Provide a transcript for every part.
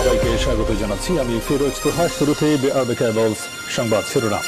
সবাইকে স্বাগত জানাচ্ছি। আমি ফিরোজ তোহা। শুরুতেই সংবাদ শিরোনাম।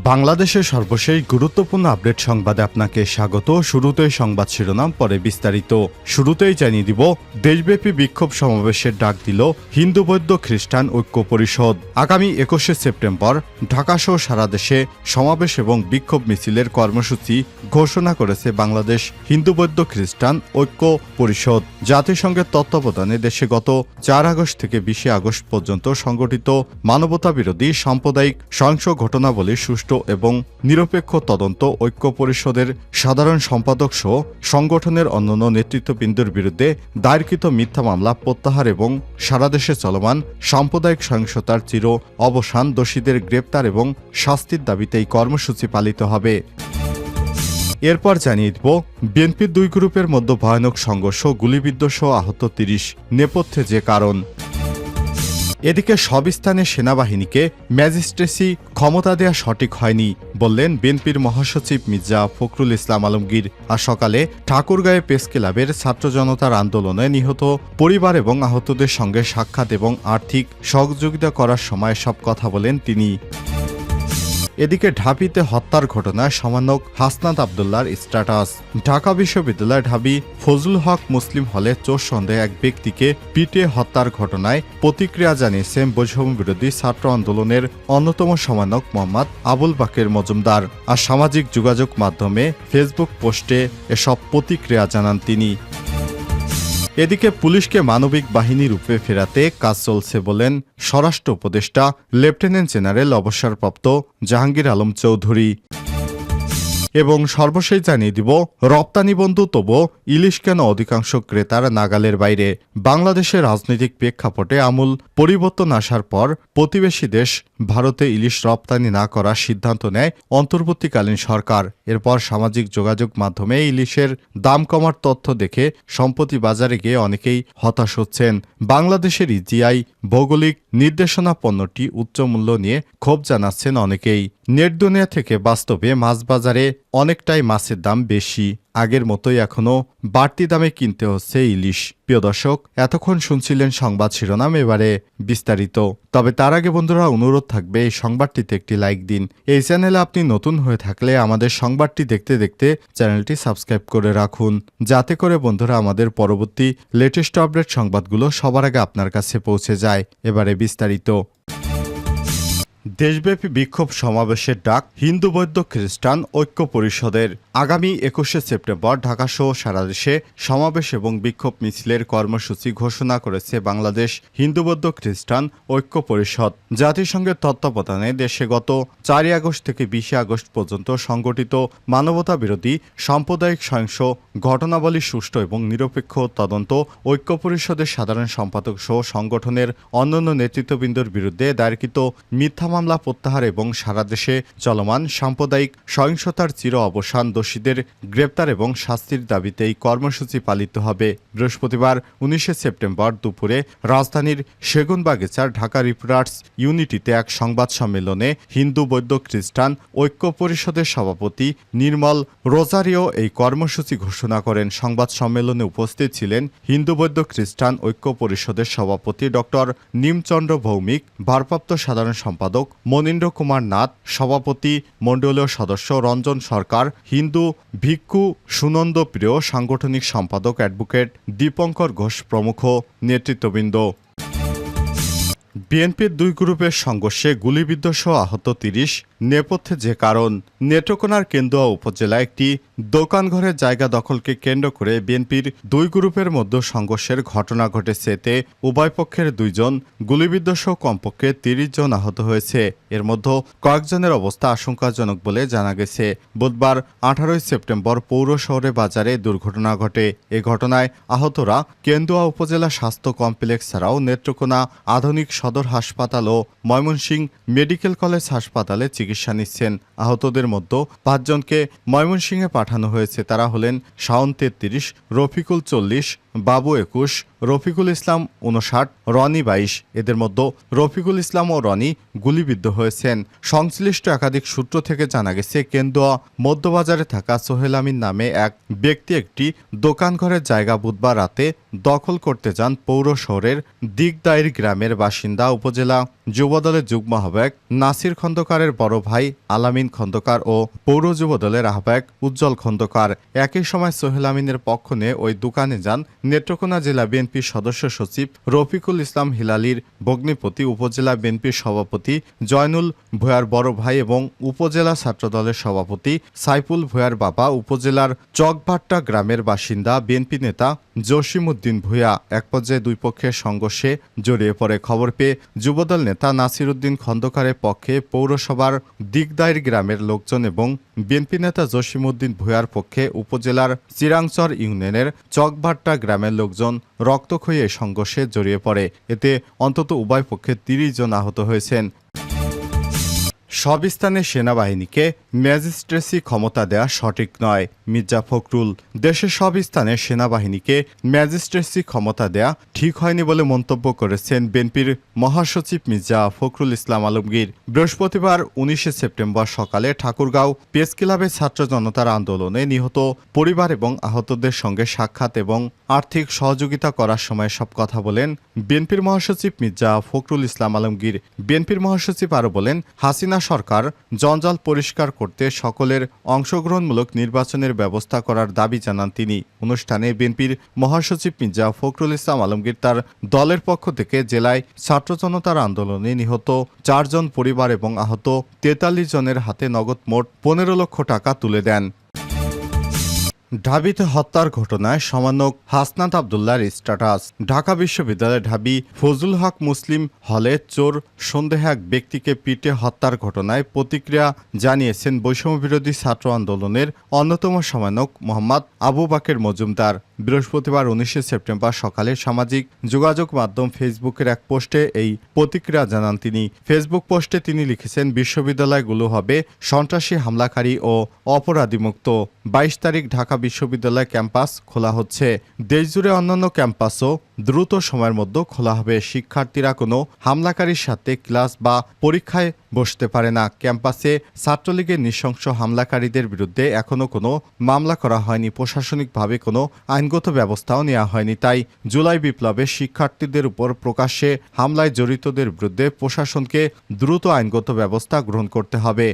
বাংলাদেশের সর্বশেষ গুরুত্বপূর্ণ আপডেট সংবাদে আপনাকে স্বাগত। শুরুতেই সংবাদ শিরোনাম, পরে বিস্তারিত। শুরুতেই জানিয়ে দিব, দেশব্যাপী বিক্ষোভ সমাবেশের ডাক দিল হিন্দু বৌদ্ধ খ্রিস্টান ঐক্য পরিষদ। আগামী 21শে সেপ্টেম্বর ঢাকাসহ সারা দেশে সমাবেশ এবং বিক্ষোভ মিছিলের কর্মসূচি ঘোষণা করেছে বাংলাদেশ হিন্দু বৌদ্ধ খ্রিস্টান ঐক্য পরিষদ। জাতিসংঘের তত্ত্বাবধানে দেশে গত 4 আগস্ট থেকে 20 আগস্ট পর্যন্ত সংগঠিত মানবতা বিরোধী সাম্প্রদায়িক সহিংস ঘটনাবলীর সুষ্ঠু এবং নিরপেক্ষ তদন্ত ঐক্য পরিষদের সাধারণ সম্পাদক সহ সংগঠনের অন্যান্য নেতৃত্ববৃন্দের বিরুদ্ধে দায়েরকৃত মিথ্যা মামলা প্রত্যাহার এবং সারা দেশে চলমান সাম্প্রদায়িক সহিংসতার চির অবসান, দোষীদের গ্রেপ্তার এবং শাস্তির দাবিতে এই কর্মসূচি পালিত হবে। এরপর জানিয়ে দিব, বিএনপির 2 গ্রুপের মধ্যে ভয়ানক সংঘর্ষ, গুলিবিদ্ধ সহ আহত 30, নেপথ্যে যে কারণ। এদিকে সব স্থানে সেনাবাহিনীকে ম্যাজিস্ট্রেসি ক্ষমতা দেয়া সঠিক হয়নি বললেন বিএনপির মহাসচিব মির্জা ফখরুল ইসলাম আলমগীর। আর সকালে ঠাকুরগাঁয়ে প্রেস ক্লাবের ছাত্র জনতার আন্দোলনে নিহত পরিবার এবং আহতদের সঙ্গে সাক্ষাৎ এবং আর্থিক সহযোগিতা করার সময় সব কথা বলেন তিনি। এদিকে ঢাবিতে হত্যার ঘটনায় সমন্বয়ক হাসনাত আবদুল্লাহর স্ট্যাটাস। ঢাকা বিশ্ববিদ্যালয় ঢাবি ফজলুল হক মুসলিম হলে চোর সন্দেহে এক ব্যক্তিকে পিটিয়ে হত্যার ঘটনায় প্রতিক্রিয়া জানিয়েছেন বৈষম্য বিরোধী ছাত্র আন্দোলনের অন্যতম সমন্বয়ক মোহাম্মদ আবুল বাকের মজুমদার। আর সামাজিক যোগাযোগ মাধ্যমে ফেসবুক পোস্টে এসব প্রতিক্রিয়া জানান তিনি। এদিকে পুলিশকে মানবিক বাহিনী রূপে ফেরাতে কাজ চলছে বলেন স্বরাষ্ট্র উপদেষ্টা লেফটেন্যান্ট জেনারেল অবসরপ্রাপ্ত জাহাঙ্গীর আলম চৌধুরী। এবং সর্বশেষ জানিয়ে দিব, রপ্তানি বন্ধু তবুও ইলিশ কেন অধিকাংশ ক্রেতার নাগালের বাইরে। বাংলাদেশের রাজনৈতিক প্রেক্ষাপটে আমূল পরিবর্তন আসার পর প্রতিবেশী দেশ ভারতে ইলিশ রপ্তানি না করার সিদ্ধান্ত নেয় অন্তর্বর্তীকালীন সরকার। এরপর সামাজিক যোগাযোগ মাধ্যমে ইলিশের দাম কমার তথ্য দেখে সম্প্রতি বাজারে গিয়ে অনেকেই হতাশ হচ্ছেন। বাংলাদেশের ইজিআই ভৌগোলিক নির্দেশনা পণ্যটি উচ্চ মূল্য নিয়ে ক্ষোভ জানাচ্ছেন অনেকেই। নেট দুনিয়া থেকে বাস্তবে মাছ বাজারে অনেকটাই মাছের দাম বেশি। আগের মতোই এখনও বাড়তি দামে কিনতে হচ্ছে ইলিশ। প্রিয় দর্শক, এতক্ষণ শুনছিলেন সংবাদ শিরোনাম, এবারে বিস্তারিত। তবে তার আগে বন্ধুরা, অনুরোধ থাকবে এই সংবাদটিতে একটি লাইক দিন। এই চ্যানেলে আপনি নতুন হয়ে থাকলে আমাদের সংবাদটি দেখতে দেখতে চ্যানেলটি সাবস্ক্রাইব করে রাখুন, যাতে করে বন্ধুরা আমাদের পরবর্তী লেটেস্ট আপডেট সংবাদগুলো সবার আগে আপনার কাছে পৌঁছে যায়। এবারে বিস্তারিত। দেশব্যাপী বিক্ষোভ সমাবেশের ডাক হিন্দু বৌদ্ধ খ্রিস্টান ঐক্য পরিষদের। আগামী 21শে সেপ্টেম্বর ঢাকাসহ সারা দেশে সমাবেশ এবং বিক্ষোভ মিছিলের কর্মসূচি ঘোষণা করেছে বাংলাদেশ হিন্দু বৌদ্ধ খ্রিস্টান ঐক্য পরিষদ। জাতিসংঘের তত্ত্বাবধানে দেশে গত 4 আগস্ট থেকে 20 আগস্ট পর্যন্ত সংগঠিত মানবতা বিরোধী সাম্প্রদায়িক সহিংস ঘটনাবলী সুষ্ঠু এবং নিরপেক্ষ তদন্ত ঐক্য পরিষদের সাধারণ সম্পাদক সহ সংগঠনের অন্যান্য নেতৃত্ববৃন্দের বিরুদ্ধে দায়েরকৃত মিথ্যা মামলা প্রত্যাহার এবং সারা দেশে চলমান সাম্প্রদায়িক সহিংসতার চির অবসান, দোষীদের গ্রেপ্তার এবং শাস্তির দাবিতে এই কর্মসূচি পালিত হবে। বৃহস্পতিবার 19শে সেপ্টেম্বর দুপুরে রাজধানীর সেগুনবাগিচার ঢাকা রিপোর্টার্স ইউনিটিতে এক সংবাদ সম্মেলনে হিন্দু বৌদ্ধ খ্রিস্টান ঐক্য পরিষদের সভাপতি নির্মল রোজারিও এই কর্মসূচি ঘোষণা করেন। সংবাদ সম্মেলনে উপস্থিত ছিলেন হিন্দু বৌদ্ধ খ্রিস্টান ঐক্য পরিষদের সভাপতি ডক্টর নিমচন্দ্র ভৌমিক, ভারপ্রাপ্ত সাধারণ সম্পাদক মনীন্দ্র কুমার নাথ, সভাপতি মণ্ডলীয় সদস্য রঞ্জন সরকার, হিন্দু ভিক্ষু সুনন্দ প্রিয়, সাংগঠনিক সম্পাদক অ্যাডভোকেট দীপঙ্কর ঘোষ প্রমুখ নেতৃত্ববৃন্দ। বিএনপির 2 গ্রুপের সংঘর্ষে গুলিবিদ্ধ সহ আহত 30, নেপথ্যে যে কারণ। নেত্রকোনার কেন্দুয়া উপজেলায় একটি দোকানঘরের জায়গা দখলকে কেন্দ্র করে বিএনপির 2 গ্রুপের মধ্যে সংঘর্ষের ঘটনা ঘটেছে। এতে উভয় পক্ষের 2 জন গুলিবিদ্ধ সহ কমপক্ষে 30 জন আহত হয়েছে। এর মধ্যে কয়েকজনের অবস্থা আশঙ্কাজনক বলে জানা গেছে। বুধবার 18 সেপ্টেম্বর পৌর শহরে বাজারে দুর্ঘটনা ঘটে। এ ঘটনায় আহতরা কেন্দুয়া উপজেলা স্বাস্থ্য কমপ্লেক্স ছাড়াও নেত্রকোনা আধুনিক সদর হাসপাতাল ও ময়মনসিংহ মেডিকেল কলেজ হাসপাতালে চিকিৎসা নিচ্ছেন। আহতদের মধ্যে 5 জনকে ময়মনসিংহে পাঠানো হয়েছে। তারা হলেন শাওন 33, রফিকুল 40, বাবু 21, রফিকুল ইসলাম 59, রনি 22। এদের মধ্যে রফিকুল ইসলাম ও রনি গুলিবিদ্ধ হয়েছেন। সংশ্লিষ্ট একাধিক সূত্র থেকে জানা গেছে, কেন্দুয়া মধ্যবাজারে থাকা সোহেল আমিন নামে এক ব্যক্তি একটি দোকানঘরের জায়গা বুধবার রাতে দখল করতে যান পৌর শহরের দিগদাইর গ্রামের বাসিন্দা উপজেলা যুবদলের যুগ্ম আহ্বায়ক নাসির খন্দকারের বড় ভাই আলামিন খন্দকার ও পৌর যুবদলের আহ্বায়ক উজ্জ্বল খন্দকার। একই সময় সোহেল আমিনের পক্ষ নিয়ে ওই দোকানে যান নেত্রকোনা জেলা বিএনপির সদস্য সচিব রফিকুল ইসলাম হিলালির ভগ্নিপতি, উপজেলা বিএনপির সভাপতি জয়নুল ভূঁইয়ার বড় ভাই এবং উপজেলা ছাত্রদলের সভাপতি সাইফুল ভূঁইয়ার বাবা, উপজেলার চকভাট্টা গ্রামের বাসিন্দা বিএনপি নেতা জসিমউদ্দিন ভূঁইয়া। এক পর্যায়ে দুই পক্ষের সংঘর্ষে জড়িয়ে পড়ে। খবর পেয়ে যুবদল নেতা নাসিরউদ্দিন খন্দকারের পক্ষে পৌরসভার দিগদাইর গ্রামের লোকজন এবং বিএনপি নেতা জসিমউদ্দিন ভূঁইয়ার পক্ষে উপজেলার চিরাংচর ইউনিয়নের চকভাট্টা গ্রামের লোকজন রক্তক্ষয়ী এই সংঘর্ষে জড়িয়ে পড়ে। এতে অন্তত উভয় পক্ষে 30 জন আহত হয়েছেন। সব স্থানে সেনাবাহিনীকে ম্যাজিস্ট্রেসি ক্ষমতা দেয়া সঠিক নয়, মির্জা ফখরুল। দেশের সব স্থানে সেনাবাহিনীকে ম্যাজিস্ট্রেসি ক্ষমতা দেয়া ঠিক হয়নি বলে মন্তব্য করেছেন বিএনপির মহাসচিব মির্জা ফখরুল ইসলাম আলমগীর। বৃহস্পতিবার 19 সেপ্টেম্বর সকালে ঠাকুরগাঁও প্রেস ক্লাবে ছাত্র জনতার আন্দোলনে নিহত পরিবার এবং আহতদের সঙ্গে সাক্ষাৎ এবং আর্থিক সহযোগিতা করার সময় সব কথা বলেন বিএনপির মহাসচিব মির্জা ফখরুল ইসলাম আলমগীর। বিএনপির মহাসচিব আরও বলেন, হাসিনা সরকার জঞ্জাল পরিষ্কার করতে সকলের অংশগ্রহণমূলক নির্বাচনের ব্যবস্থা করার দাবি জানান তিনি। অনুষ্ঠানে বিএনপির মহাসচিব মির্জা ফখরুল ইসলাম আলমগীর তার দলের পক্ষ থেকে জেলায় ছাত্র জনতার আন্দোলনে নিহত 4 জন পরিবার এবং আহত 43 জনের হাতে নগদ মোট 15 লক্ষ টাকা তুলে দেন। ঢাবিতে হত্যার ঘটনায় সমন্বয়ক হাসনাত আবদুল্লাহর স্ট্যাটাস। ঢাকা বিশ্ববিদ্যালয়ের ঢাবি ফজলুল হক মুসলিম হলে চোর সন্দেহে এক ব্যক্তিকে পিটে হত্যার ঘটনায় প্রতিক্রিয়া জানিয়েছেন বৈষম্যবিরোধী ছাত্র আন্দোলনের অন্যতম সমন্বয়ক মোহাম্মদ আবু বাকের মজুমদার। বৃহস্পতিবার 19 সেপ্টেম্বর সকালে সামাজিক যোগাযোগ মাধ্যম ফেসবুকের এক পোস্টে এই প্রতিক্রিয়া জানান তিনি। ফেসবুক পোস্টে তিনি লিখেছেন, বিশ্ববিদ্যালয়গুলো হবে সন্ত্রাসী, হামলাকারী ও অপরাধীমুক্ত। 22 তারিখ ঢাকা বিশ্ববিদ্যালয় ক্যাম্পাস খোলা হচ্ছে। দেশজুড়ে অন্যান্য ক্যাম্পাসও দ্রুত সময়ের মধ্যে খোলা হবে। শিক্ষার্থীরা কোনো হামলাকারীর সাথে ক্লাস বা পরীক্ষায় বসতে পারে না। ক্যাম্পাসে ছাত্রলীগের নৃশংস হামলাকারীদের বিরুদ্ধে এখনও কোনো মামলা করা হয়নি। প্রশাসনিকভাবে কোনো আইনগত ব্যবস্থাও নেওয়া হয়নি। তাই জুলাই বিপ্লবে শিক্ষার্থীদের উপর প্রকাশ্যে হামলায় জড়িতদের বিরুদ্ধে প্রশাসনকে দ্রুত আইনগত ব্যবস্থা গ্রহণ করতে হবে।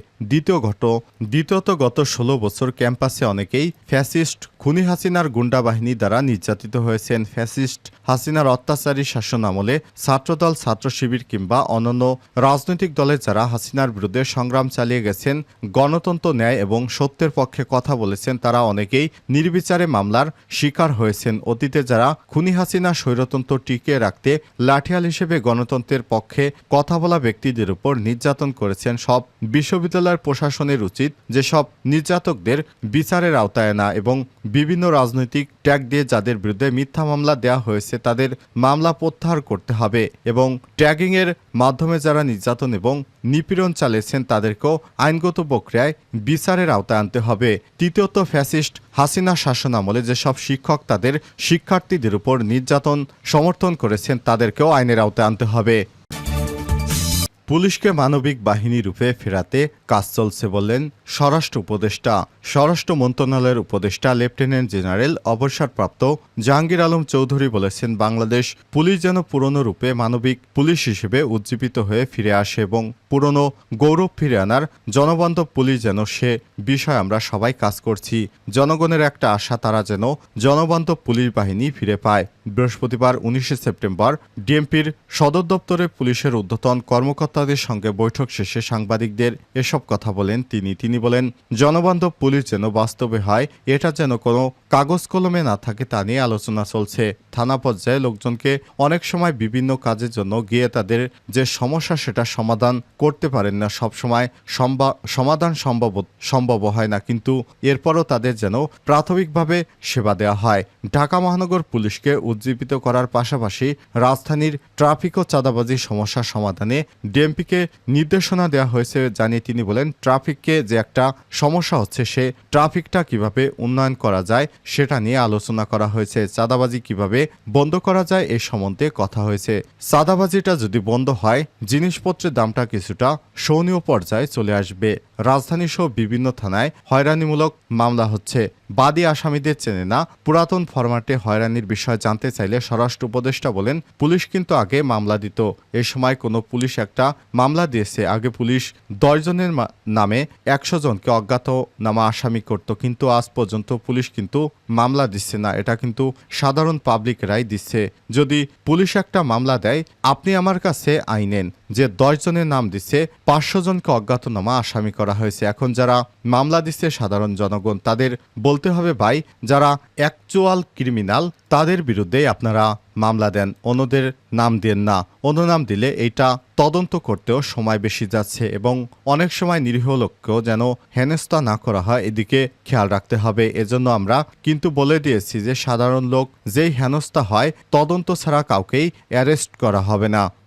দ্বিতীয়ত গত 16 বছর ক্যাম্পাসে অনেকেই ফ্যাসিস্ট খুনি হাসিনার গুন্ডা বাহিনী দ্বারা নির্যাতিত হয়েছেন। ফ্যাসিস্ট হাসিনার অত্যাচারী শাসন আমলে ছাত্রদল, ছাত্র শিবির কিংবা অন্যান্য রাজনৈতিক দলের যারা হাসিনার বিরুদ্ধে সংগ্রাম চালিয়ে গেছেন, গণতন্ত্র, ন্যায় এবং সত্যের পক্ষে কথা বলেছেন, তারা অনেকেই নির্বিচারে মামলার শিকার হয়েছেন। অতীতে যারা খুনি হাসিনা স্বৈরতন্ত্র টিকিয়ে রাখতে লাঠিয়াল হিসেবে গণতন্ত্রের পক্ষে কথা বলা ব্যক্তিদের উপর নির্যাতন করেছেন, সব বিশ্ববিদ্যালয়ের প্রশাসনের উচিত যেসব নির্যাতকদের বিচারের আওতায় আনা এবং বিভিন্ন রাজনৈতিক ট্যাগ দিয়ে যাদের বিরুদ্ধে মিথ্যা মামলা দেওয়া হয়েছে তাদের মামলা প্রত্যাহার করতে হবে এবং ট্যাগিংয়ের মাধ্যমে যারা নির্যাতন এবং নিপীড়ন চালিয়েছেন তাদেরকেও আইনগত প্রক্রিয়ায় বিচারের আওতায় আনতে হবে। তৃতীয়ত, ফ্যাসিস্ট হাসিনা শাসন আমলে যেসব শিক্ষক তাদের শিক্ষার্থীদের উপর নির্যাতন সমর্থন করেছেন তাদেরকেও আইনের আওতায় আনতে হবে। পুলিশকে মানবিক বাহিনী রূপে ফেরাতে কাজ চলছে বললেন স্বরাষ্ট্র উপদেষ্টা। স্বরাষ্ট্র মন্ত্রণালয়ের উপদেষ্টা লেফটেন্যান্ট জেনারেল অবসরপ্রাপ্ত জাহাঙ্গীর আলম চৌধুরী বলেছেন, বাংলাদেশ পুলিশ যেন পুরনো রূপে মানবিক পুলিশ হিসেবে উজ্জীবিত হয়ে ফিরে আসে এবং পুরনো গৌরব ফিরে আনার জনবান্ধব পুলিশ যেন সে বিষয়ে আমরা সবাই কাজ করছি। জনগণের একটা আশা, তারা যেন জনবান্ধব পুলিশ বাহিনী ফিরে পায়। বৃহস্পতিবার 19 সেপ্টেম্বর ডিএমপির সদর দপ্তরে পুলিশের ঊর্ধ্বতন কর্মকর্তাদের সঙ্গে বৈঠক শেষে সাংবাদিকদের এসব কথা বলেন তিনি বলেন, জনবান্ধব পুলিশ যেন বাস্তবে হয়, এটা যেন কোনো কাগজ কলমে না থাকে তা নিয়ে আলোচনা চলছে। থানা পর্যায়ে লোকজনকে অনেক সময় বিভিন্ন কাজের জন্য গিয়ে তাদের যে সমস্যা সেটা সমাধান করতে পারেন না, সবসময় সমাধান সম্ভব হয় না, কিন্তু এরপরও তাদের যেন প্রাথমিকভাবে সেবা দেওয়া হয়। ঢাকা মহানগর পুলিশকে উজ্জীবিত করার পাশাপাশি রাজধানীর ট্রাফিক ও চাঁদাবাজি সমস্যা সমাধানে বিএমপিকে নির্দেশনা দেওয়া হয়েছে জানিয়ে তিনি বলেন, ট্রাফিককে যে একটা সমস্যা হচ্ছে, সে ট্রাফিকটা কিভাবে উন্নয়ন করা যায় সেটা নিয়ে আলোচনা করা হয়েছে। চাঁদাবাজি কিভাবে বন্ধ করা যায় এ সম্বন্ধে কথা হয়েছে। চাঁদাবাজিটা যদি বন্ধ হয়, জিনিসপত্রের দামটা কিছুটা সহনীয় পর্যায়ে চলে আসবে। রাজধানী সহ বিভিন্ন থানায় হয়রানিমূলক মামলা হচ্ছে। বাদী আসামিদের চেনে না। পুরাতন ফরম্যাটে হয়রানির বিষয়ে জানতে চাইলে স্বরাষ্ট্র উপদেষ্টা বলেন, পুলিশ কিন্তু আগে মামলা দিত। এ সময় কোনো পুলিশ একটা মামলা দিয়েছে, আগে পুলিশ 10 জনের নামে 100 জনকে অজ্ঞাতনামা আসামি করত, কিন্তু আজ পর্যন্ত পুলিশ কিন্তু মামলা দিচ্ছে না। এটা কিন্তু সাধারণ পাবলিকরাই দিচ্ছে। যদি পুলিশ একটা মামলা দেয়, আপনি আমার কাছে আইনেন যে 10 জনের নাম দিচ্ছে, 500 জনকে অজ্ঞাতনামা আসামি করা হয়েছে। এখন যারা মামলা দিচ্ছে সাধারণ জনগণ, তাদের বলতে হবে, ভাই যারা অ্যাকচুয়াল ক্রিমিনাল তাদের বিরুদ্ধে আপনারা মামলা দেন, অন্যদের নাম দেন না। অন্য নাম দিলে এইটা তদন্ত করতেও সময় বেশি যাচ্ছে এবং অনেক সময় নিরীহ লোককেও যেন হেনস্থা না করা হয়, এদিকে খেয়াল রাখতে হবে। এজন্য আমরা কিন্তু বলে দিয়েছি যে সাধারণ লোক যেই হেনস্থা হয়, তদন্ত ছাড়া কাউকেই অ্যারেস্ট করা হবে না।